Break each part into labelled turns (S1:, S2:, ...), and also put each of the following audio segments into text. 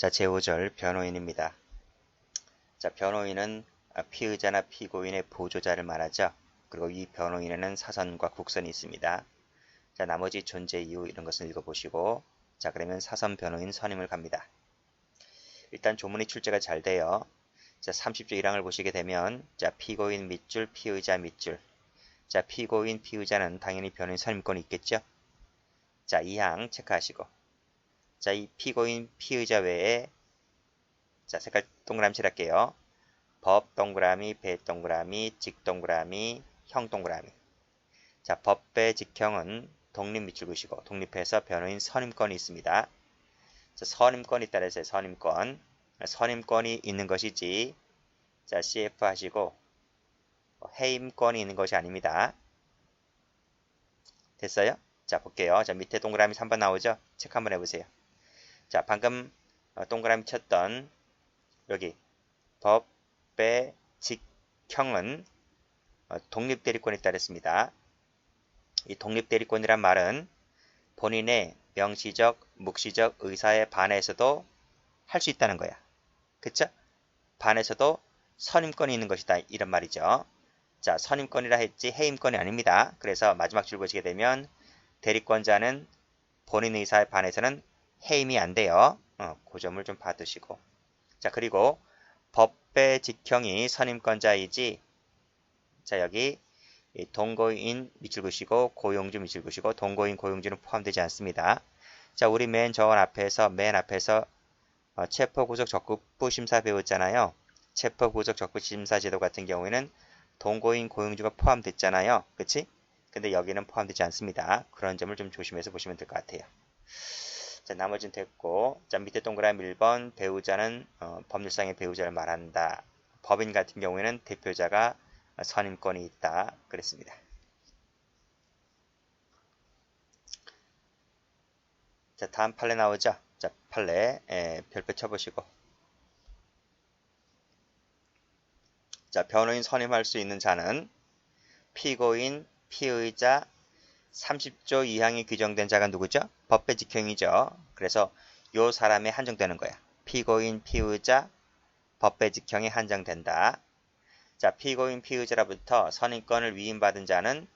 S1: 자, 제5절 변호인입니다. 자, 변호인은 피의자나 피고인의 보조자를 말하죠. 그리고 이 변호인에는 사선과 국선이 있습니다. 자, 나머지 존재 이유 이런 것을 읽어보시고, 자, 그러면 사선 변호인 선임을 갑니다. 일단 조문이 출제가 잘 돼요. 자, 30조 1항을 보시게 되면, 자, 피고인 밑줄, 피의자 밑줄. 자, 피고인, 피의자는 당연히 변호인 선임권이 있겠죠. 자, 2항 체크하시고, 자, 이 피고인, 피의자 외에, 자, 색깔 동그라미 칠할게요. 법 동그라미, 배 동그라미, 직 동그라미, 형 동그라미. 자, 법배 직형은 독립 밑줄 그시고 독립해서 변호인 선임권이 있습니다. 자, 선임권이 있다 그랬어요. 선임권. 선임권이 있는 것이지. 자, CF 하시고 해임권이 있는 것이 아닙니다. 됐어요? 자, 볼게요. 자, 밑에 동그라미 3번 나오죠? 체크 한번 해보세요. 자, 방금 동그라미 쳤던 여기 법, 배, 직형은 독립대리권이 있다 그랬습니다. 이 독립대리권이란 말은 본인의 명시적, 묵시적 의사에 반해서도 할 수 있다는 거야. 그쵸? 반해서도 선임권이 있는 것이다. 이런 말이죠. 자, 선임권이라 했지 해임권이 아닙니다. 그래서 마지막 줄 보시게 되면 대리권자는 본인 의사에 반해서는 해임이 안 돼요. 그 점을 좀 봐두시고. 자, 그리고 법배 직형이 선임권자이지. 자, 여기 동거인 밑줄 그시고 고용주 밑줄 그시고 동거인 고용주는 포함되지 않습니다. 자, 우리 맨 앞에서 체포구속 적급부 심사 배웠잖아요. 체포구속 적급부 심사 제도 같은 경우에는 동거인 고용주가 포함됐잖아요. 그치? 근데 여기는 포함되지 않습니다. 그런 점을 좀 조심해서 보시면 될 것 같아요. 자, 나머지는 됐고, 자, 밑에 동그라미 1번 배우자는 법률상의 배우자를 말한다. 법인 같은 경우에는 대표자가 선임권이 있다. 그랬습니다. 자, 다음 판례 나오죠? 자, 판례 별표 쳐보시고. 자, 변호인 선임할 수 있는 자는 피고인, 피의자, 30조 2항이 규정된 자가 누구죠? 법배 직형이죠. 그래서 요 사람에 한정되는 거야. 피고인, 피의자, 법배 직형에 한정된다. 자, 피고인, 피의자로부터 선임권을 위임받은 자는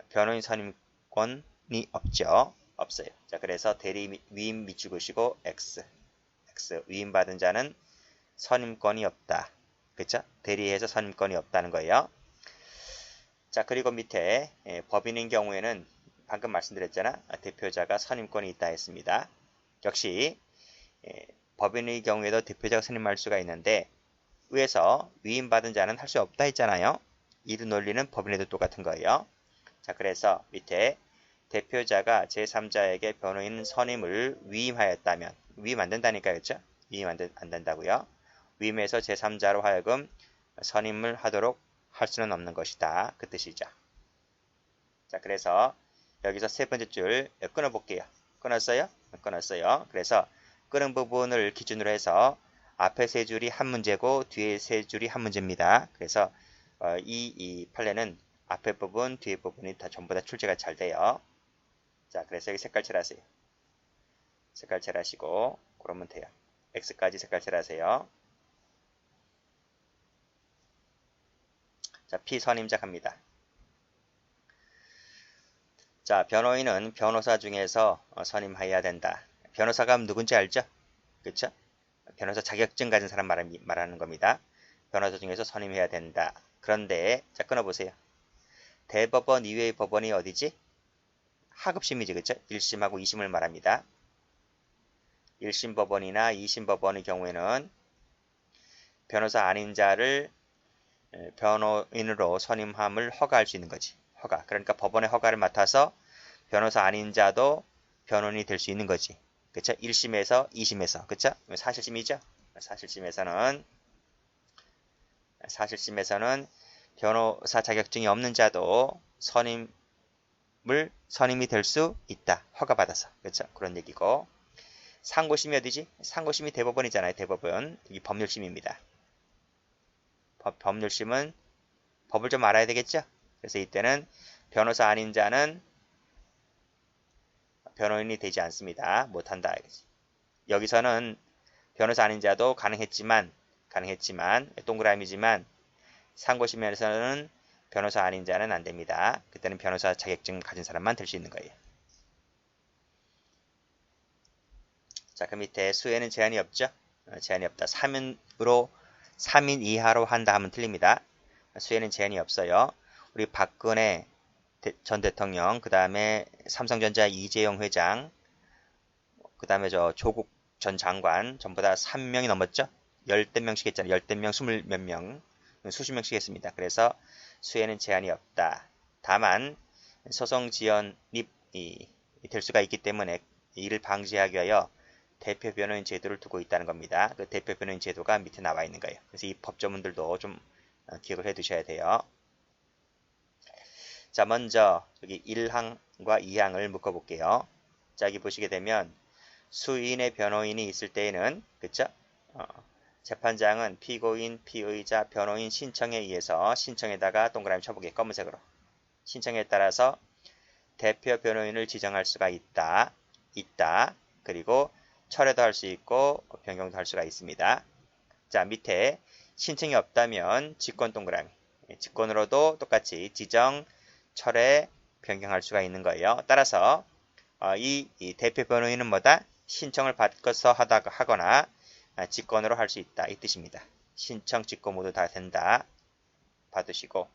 S1: 변호인 선임권이 없죠. 없어요. 자, 그래서 대리 위임 밑줄 그시고 X. 위임받은 자는 선임권이 없다. 그쵸? 대리해서 선임권이 없다는 거예요. 자, 그리고 밑에 법인인 경우에는 방금 말씀드렸잖아. 대표자가 선임권이 있다 했습니다. 역시 법인의 경우에도 대표자가 선임할 수가 있는데 위에서 위임받은 자는 할 수 없다 했잖아요. 이 논리는 법인에도 똑같은 거예요. 자, 그래서 밑에 대표자가 제3자에게 변호인 선임을 위임하였다면 위임 안 된다니까요. 그렇죠? 위임 안 된다고요. 위임해서 제3자로 하여금 선임을 하도록 할 수는 없는 것이다. 그 뜻이죠. 자, 그래서 여기서 세 번째 줄 끊어볼게요. 끊었어요? 끊었어요. 그래서 끊은 부분을 기준으로 해서 앞에 세 줄이 한 문제고 뒤에 세 줄이 한 문제입니다. 그래서 이 판례는 앞에 부분, 뒤에 부분이 다 전부 다 출제가 잘 돼요. 자, 그래서 여기 색깔 칠하세요. 색깔 칠하시고 그러면 돼요. X까지 색깔 칠하세요. 자, 피선임자 갑니다. 자, 변호인은 변호사 중에서 선임해야 된다. 변호사가 누군지 알죠? 그쵸? 변호사 자격증 가진 사람 말하는 겁니다. 변호사 중에서 선임해야 된다. 그런데 자, 끊어보세요. 대법원 이외의 법원이 어디지? 하급심이지, 그쵸? 1심하고 2심을 말합니다. 1심 법원이나 2심 법원의 경우에는 변호사 아닌 자를 변호인으로 선임함을 허가할 수 있는 거지. 허가. 그러니까 법원의 허가를 맡아서 변호사 아닌 자도 변호인이 될 수 있는 거지. 그쵸? 1심에서 2심에서. 그쵸? 사실심이죠? 사실심에서는 변호사 자격증이 없는 자도 선임이 될 수 있다. 허가받아서. 그쵸? 그런 얘기고. 상고심이 어디지? 상고심이 대법원이잖아요. 대법원. 이 법률심입니다. 법률심은 법을 좀 알아야 되겠죠? 그래서 이때는 변호사 아닌 자는 변호인이 되지 않습니다. 못한다. 여기서는 변호사 아닌 자도 가능했지만 동그라미지만 상고심에서는 변호사 아닌 자는 안 됩니다. 그때는 변호사 자격증 가진 사람만 될 수 있는 거예요. 자, 그 밑에 수에는 제한이 없죠? 제한이 없다. 3인 이하로 한다 하면 틀립니다. 수에는 제한이 없어요. 우리 박근혜 전 대통령, 그 다음에 삼성전자 이재용 회장, 그 다음에 조국 전 장관 전부 다 3명이 넘었죠? 열댓 명씩 했잖아요. 열댓 명, 20몇 명, 수십 명씩 했습니다. 그래서 수에는 제한이 없다. 다만 소송 지연이 될 수가 있기 때문에 이를 방지하기 위하여 대표 변호인 제도를 두고 있다는 겁니다. 그 대표 변호인 제도가 밑에 나와 있는 거예요. 그래서 이 법조문들도 좀 기억을 해 두셔야 돼요. 자, 먼저 여기 1항과 2항을 묶어볼게요. 자, 여기 보시게 되면 수인의 변호인이 있을 때에는, 그쵸? 재판장은 피고인, 피의자, 변호인 신청에 의해서 신청에다가 동그라미 쳐보게 검은색으로 신청에 따라서 대표 변호인을 지정할 수가 있다. 그리고 철회도 할 수 있고 변경도 할 수가 있습니다. 자, 밑에 신청이 없다면 직권 동그라미. 직권으로도 똑같이 지정, 철회, 변경할 수가 있는 거예요. 따라서 이 대표 변호인은 뭐다? 신청을 받고서 하거나 직권으로 할 수 있다. 이 뜻입니다. 신청, 직권 모두 다 된다. 받으시고.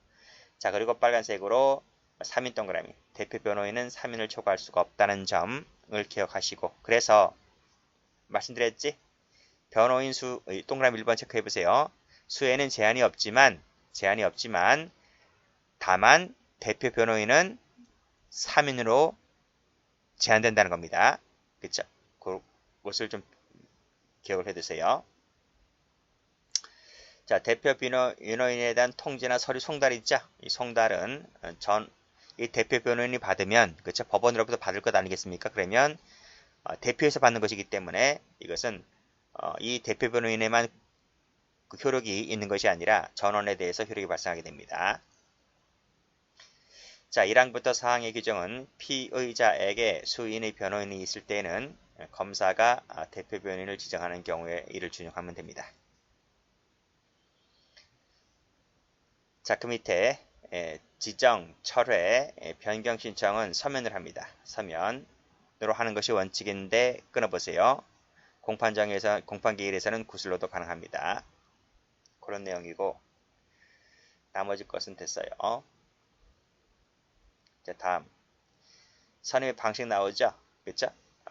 S1: 자, 그리고 빨간색으로 3인 동그라미. 대표 변호인은 3인을 초과할 수가 없다는 점을 기억하시고. 그래서 말씀드렸지? 변호인 수, 동그라미 1번 체크해보세요. 수에는 제한이 없지만 다만 대표 변호인은 3인으로 제한된다는 겁니다. 그쵸? 그것을 좀 기억을 해두세요. 자, 대표 변호인에 대한 통지나 서류 송달 있죠? 이 송달은 이 대표 변호인이 받으면, 그쵸? 법원으로부터 받을 것 아니겠습니까? 그러면 대표에서 받는 것이기 때문에 이것은 이 대표 변호인에만 그 효력이 있는 것이 아니라 전원에 대해서 효력이 발생하게 됩니다. 자, 1항부터 4항의 규정은 피의자에게 수인의 변호인이 있을 때에는 검사가 대표 변호인을 지정하는 경우에 이를 준용하면 됩니다. 자, 그 밑에 지정, 철회, 변경 신청은 서면을 합니다. 서면으로 하는 것이 원칙인데 끊어보세요. 공판기일에서는 구슬로도 가능합니다. 그런 내용이고 나머지 것은 됐어요. 자, 다음 선임의 방식 나오죠? 그렇죠?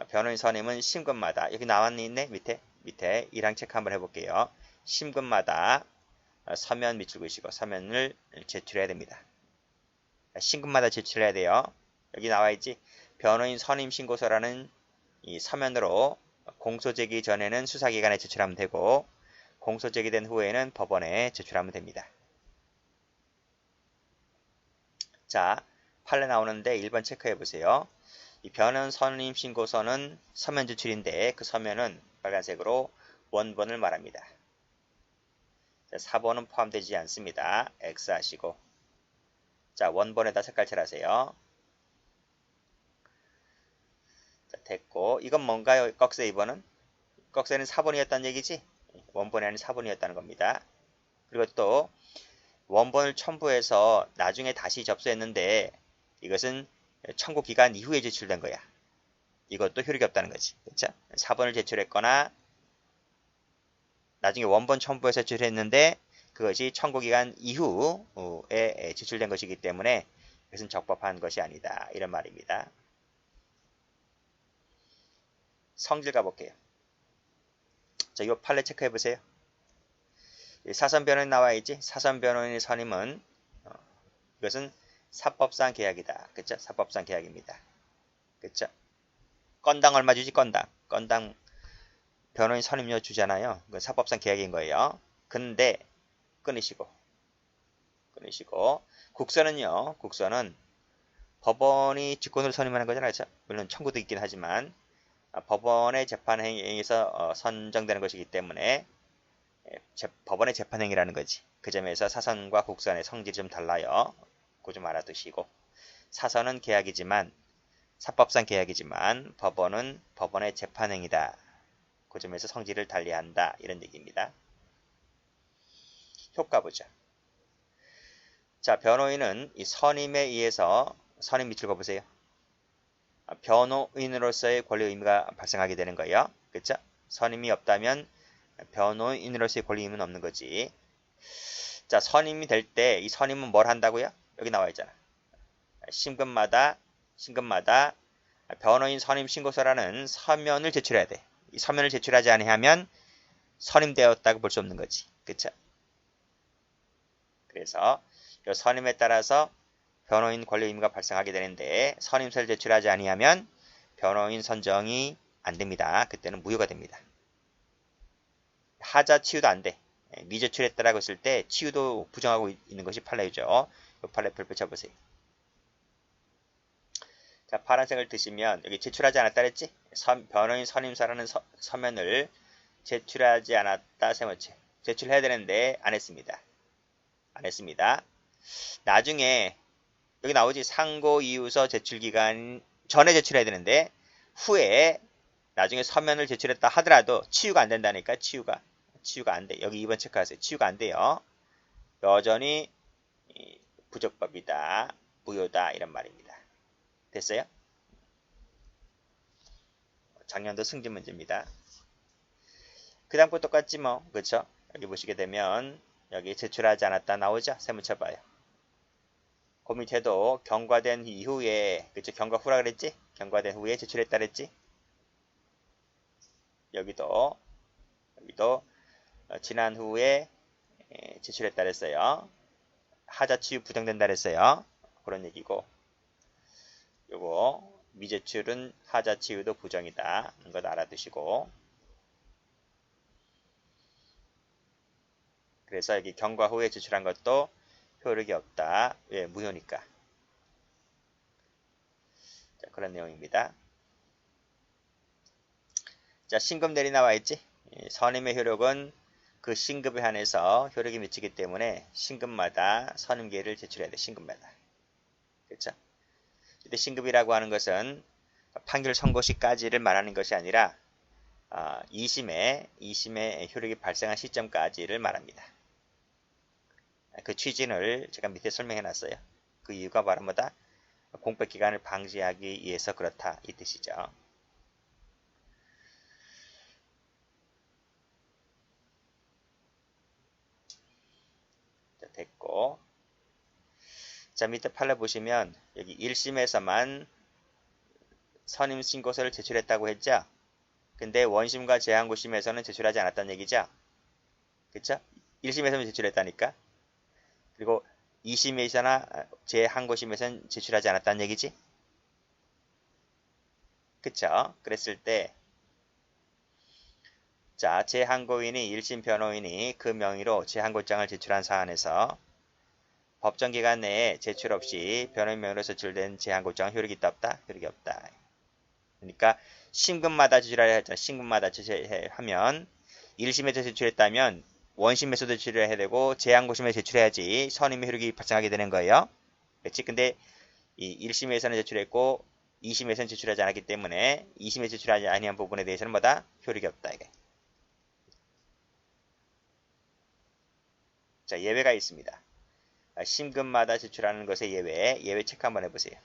S1: 변호인 선임은 심근마다 여기 나왔네 밑에 1항 체크 한번 해볼게요. 심근마다 서면 밑줄 그으시고 서면을 제출해야 됩니다. 심근마다 제출해야 돼요. 여기 나와있지? 변호인 선임 신고서라는 이 서면으로 공소 제기 전에는 수사기관에 제출하면 되고 공소 제기된 후에는 법원에 제출하면 됩니다. 자, 판례 나오는데 1번 체크해 보세요. 이 변호인 선임 신고서는 서면 제출인데 그 서면은 빨간색으로 원본을 말합니다. 자, 4번은 포함되지 않습니다. X 하시고. 자, 원본에다 색깔 칠하세요. 자, 됐고. 이건 뭔가요? 꺽쇠 2번은? 꺽쇠는 4번이었다는 얘기지? 원본이 아닌 4번이었다는 겁니다. 그리고 또 원본을 첨부해서 나중에 다시 접수했는데 이것은 청구 기간 이후에 제출된 거야. 이것도 효력이 없다는 거지. 그렇죠? 4번을 제출했거나 나중에 원본 첨부해서 제출했는데 그것이 청구 기간 이후에 제출된 것이기 때문에 이것은 적법한 것이 아니다. 이런 말입니다. 성질 가볼게요. 자, 이 판례 체크해 보세요. 사선 변호인 나와있지? 사선 변호인의 선임은 이것은 사법상 계약이다. 그쵸? 사법상 계약입니다. 그쵸? 건당 얼마 주지? 건당 변호인 선임료 주잖아요. 그건 사법상 계약인 거예요. 근데 끊으시고 국선은 법원이 직권으로 선임하는 거잖아요. 그렇죠? 물론 청구도 있긴 하지만 법원의 재판행위에서 선정되는 것이기 때문에 법원의 재판행위라는 거지. 그 점에서 사선과 국선의 성질이 좀 달라요. 그거 좀 알아두시고 사선은 계약이지만 사법상 계약이지만 법원은 법원의 재판행위다. 그 점에서 성질을 달리한다. 이런 얘기입니다. 효과 보죠. 자, 변호인은 이 선임에 의해서 선임 밑줄 그어보세요. 변호인으로서의 권리 의무가 발생하게 되는 거예요. 그렇죠? 선임이 없다면 변호인으로서의 권리 의무는 없는 거지. 자, 선임이 될 때 이 선임은 뭘 한다고요? 여기 나와 있잖아. 심급마다 변호인 선임 신고서라는 서면을 제출해야 돼. 이 서면을 제출하지 않으면 선임되었다고 볼 수 없는 거지. 그쵸? 그래서 이 선임에 따라서 변호인 권리 의무가 발생하게 되는데 선임서를 제출하지 아니하면 변호인 선정이 안 됩니다. 그때는 무효가 됩니다. 하자 치유도 안 돼. 미제출했다라고 했을 때 치유도 부정하고 있는 것이 판례죠. 이 판례표를 펼쳐보세요. 자, 파란색을 드시면 여기 제출하지 않았다 그랬지? 변호인 선임서라는 서면을 제출하지 않았다 세모체. 제출해야 되는데 안 했습니다. 안 했습니다. 나중에 여기 나오지 상고 이유서 제출기간 전에 제출해야 되는데 후에 나중에 서면을 제출했다 하더라도 치유가 안 된다니까. 치유가 안 돼. 여기 2번 체크하세요. 치유가 안 돼요. 여전히 부적법이다. 무효다. 이런 말입니다. 됐어요? 작년도 승진 문제입니다. 그 다음부터 똑같지 뭐. 그쵸? 여기 보시게 되면 여기 제출하지 않았다 나오죠? 세무쳐 봐요. 그 밑에도 경과된 이후에, 그쵸? 경과 후라 그랬지? 경과된 후에 제출했다 그랬지? 여기도 지난 후에 제출했다 그랬어요. 하자 치유 부정된다 그랬어요. 그런 얘기고, 요거 미제출은 하자 치유도 부정이다. 이것 알아두시고, 그래서 여기 경과 후에 제출한 것도 효력이 없다. 왜? 무효니까. 자, 그런 내용입니다. 자, 신급 내리 나와 있지? 선임의 효력은 그 신급에 한해서 효력이 미치기 때문에 신급마다 선임계를 제출해야 돼. 신급마다. 그렇죠? 이때 신급이라고 하는 것은 판결 선고 시까지를 말하는 것이 아니라 2심의 효력이 발생한 시점까지를 말합니다. 그 취지를 제가 밑에 설명해 놨어요. 그 이유가 바로 뭐다? 공백 기간을 방지하기 위해서 그렇다. 이 뜻이죠. 자, 됐고. 자, 밑에 판례 보시면 여기 1심에서만 선임 신고서를 제출했다고 했죠. 근데 원심과 재항고심에서는 제출하지 않았다는 얘기죠. 그쵸? 1심에서는 제출했다니까. 그리고 2심에서나 재항고심에서는 제출하지 않았다는 얘기지. 그쵸? 그랬을 때 자, 재항고인이 1심 변호인이 그 명의로 재항고장을 제출한 사안에서 법정 기간 내에 제출 없이 변호인 명의로 제출된 재항고장은 효력이 있다 없다? 효력이 없다. 그러니까 신급마다 제출해야 했잖아. 신급마다 제출하면 1심에서 제출했다면 원심에서도 제출해야 되고 재항고심에 제출해야지 선임의 효력이 발생하게 되는 거예요. 그렇지? 근데 이 1심에서는 제출했고 2심에서는 제출하지 않았기 때문에 2심에 제출하지 아니한 부분에 대해서는 뭐다? 효력이 없다. 이게. 자, 예외가 있습니다. 심급마다 제출하는 것의 예외 체크 한번 해보세요.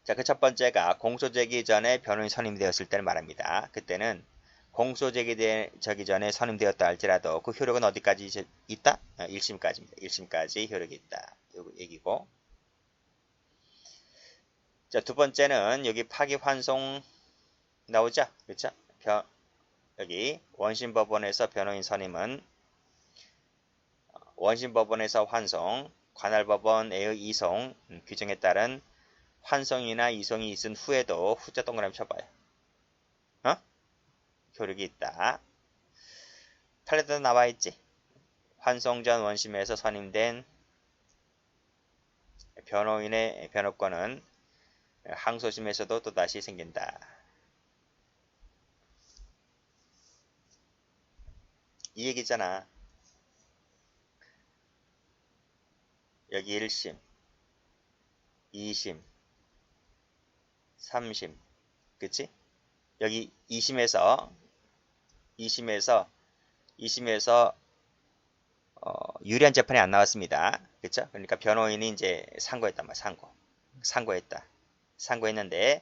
S1: 자, 그 첫 번째가 공소 제기 전에 변호인 선임되었을 때를 말합니다. 그때는 공소 제기되기 전에 선임되었다 할지라도 그 효력은 어디까지 있다? 1심까지입니다. 1심까지 효력이 있다. 요 얘기고. 자, 두 번째는 여기 파기환송 나오죠? 그렇죠? 여기 원심법원에서 변호인 선임은 원심법원에서 환송, 관할법원의 이송 규정에 따른 환송이나 이송이 있은 후에도 후자 동그라미 쳐봐요. 효력이 있다. 판례도 나와 있지. 환송 전 원심에서 선임된 변호인의 변호권은 항소심에서도 또다시 생긴다. 이 얘기잖아. 여기 1심, 2심, 3심, 그치? 여기 2심에서 유리한 재판이 안 나왔습니다. 그렇죠? 그러니까 변호인이 이제 상고했단 말이야. 상고했는데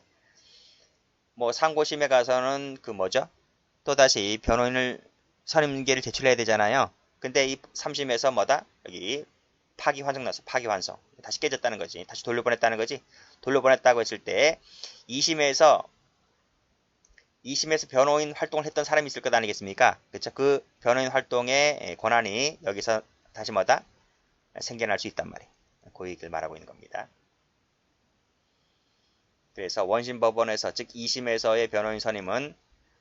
S1: 뭐 상고심에 가서는 그 뭐죠? 또다시 변호인을 선임계를 제출해야 되잖아요. 근데 이 3심에서 뭐다? 여기 파기환송 났어. 파기환송. 다시 깨졌다는 거지. 다시 돌려보냈다는 거지. 돌려보냈다고 했을 때 2심에서 변호인 활동을 했던 사람이 있을 것 아니겠습니까? 그렇죠? 그 변호인 활동의 권한이 여기서 다시 뭐다? 생겨날 수 있단 말이에요. 그 얘기를 말하고 있는 겁니다. 그래서 원심법원에서 즉 2심에서의 변호인 선임은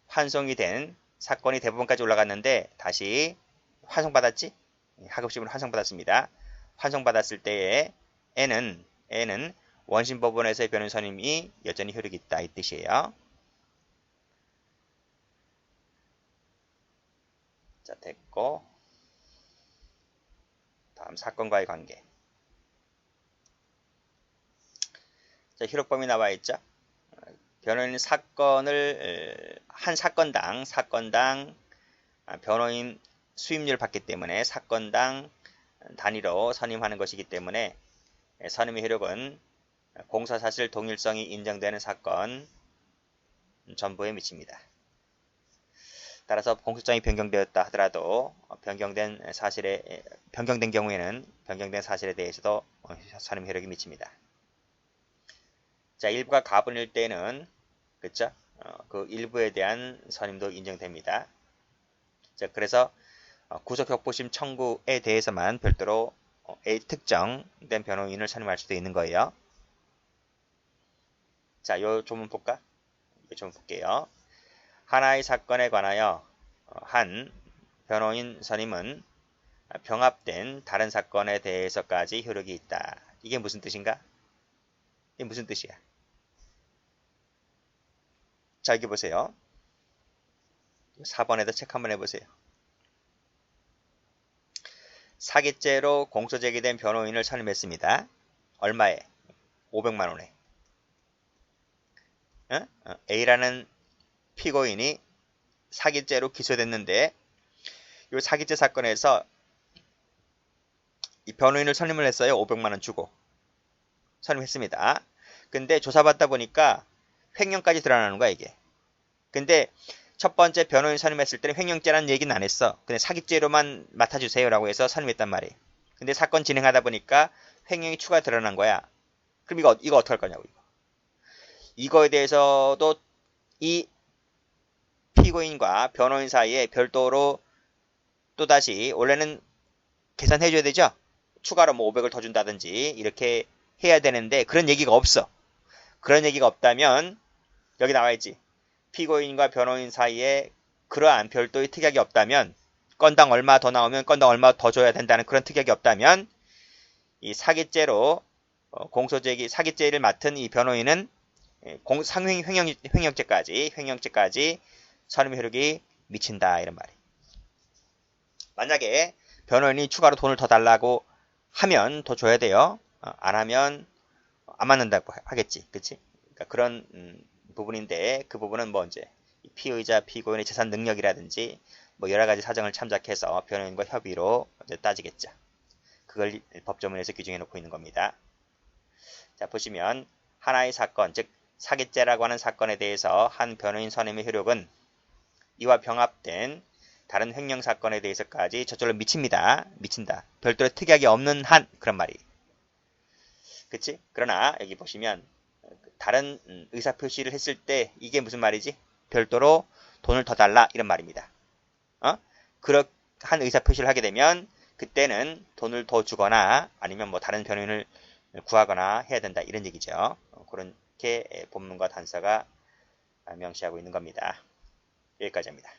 S1: 환송이 된 사건이 대법원까지 올라갔는데 다시 환송받았지? 하급심으로 환송받았습니다. 환송받았을 때에 애는 원심법원에서의 변호인 선임이 여전히 효력이 있다 이 뜻이에요. 자, 됐고 다음 사건과의 관계. 자, 효력범위 나와 있죠. 변호인 사건을 한 사건당 변호인 수임료를 받기 때문에 사건당 단위로 선임하는 것이기 때문에 선임의 효력은 공소사실 동일성이 인정되는 사건 전부에 미칩니다. 따라서 공소장이 변경되었다 하더라도 변경된 경우에는 변경된 사실에 대해서도 선임 효력이 미칩니다. 자, 일부가 가분일 때는 그렇죠? 그 일부에 대한 선임도 인정됩니다. 자, 그래서 구속협부심 청구에 대해서만 별도로 특정된 변호인을 선임할 수도 있는 거예요. 자, 요 조문 볼까? 좀 볼게요. 하나의 사건에 관하여 한 변호인 선임은 병합된 다른 사건에 대해서까지 효력이 있다. 이게 무슨 뜻인가? 이게 무슨 뜻이야? 자, 여기 보세요. 4번에다 체크 한번 해보세요. 사기죄로 공소 제기된 변호인을 선임했습니다. 얼마에? 500만 원에. A라는 피고인이 사기죄로 기소됐는데 이 사기죄 사건에서 이 변호인을 선임을 했어요. 500만 원 주고 선임했습니다. 근데 조사받다 보니까 횡령까지 드러나는 거야 이게. 근데 첫 번째 변호인 선임했을 때는 횡령죄라는 얘기는 안 했어. 근데 사기죄로만 맡아주세요 라고 해서 선임했단 말이에요. 근데 사건 진행하다 보니까 횡령이 추가 드러난 거야. 그럼 이거 어떡할 거냐고 이거. 이거에 대해서도 이 피고인과 변호인 사이에 별도로 또다시 원래는 계산해줘야 되죠. 추가로 뭐 500을 더 준다든지 이렇게 해야 되는데 그런 얘기가 없어. 그런 얘기가 없다면 여기 나와있지. 피고인과 변호인 사이에 그러한 별도의 특약이 없다면 건당 얼마 더 나오면 건당 얼마 더 줘야 된다는 그런 특약이 없다면 이 사기죄로 공소제기 사기죄를 맡은 이 변호인은 횡령죄까지 선임 효력이 미친다 이런 말이에요. 만약에 변호인이 추가로 돈을 더 달라고 하면 더 줘야 돼요. 안 하면 안 맞는다고 하겠지, 그렇지? 그러니까 그런 부분인데 그 부분은 뭐 이제 피의자 피고인의 재산 능력이라든지 뭐 여러 가지 사정을 참작해서 변호인과 협의로 따지겠죠. 그걸 법조문에서 규정해 놓고 있는 겁니다. 자, 보시면 하나의 사건, 즉 사기죄라고 하는 사건에 대해서 한 변호인 선임의 효력은 이와 병합된 다른 횡령 사건에 대해서까지 저절로 미친다. 별도의 특약이 없는 한 그런 말이. 그치? 그러나 여기 보시면 다른 의사표시를 했을 때 이게 무슨 말이지? 별도로 돈을 더 달라 이런 말입니다. 그렇게 한 의사표시를 하게 되면 그때는 돈을 더 주거나 아니면 뭐 다른 변호인을 구하거나 해야 된다 이런 얘기죠. 그렇게 본문과 단서가 명시하고 있는 겁니다. 여기까지 합니다.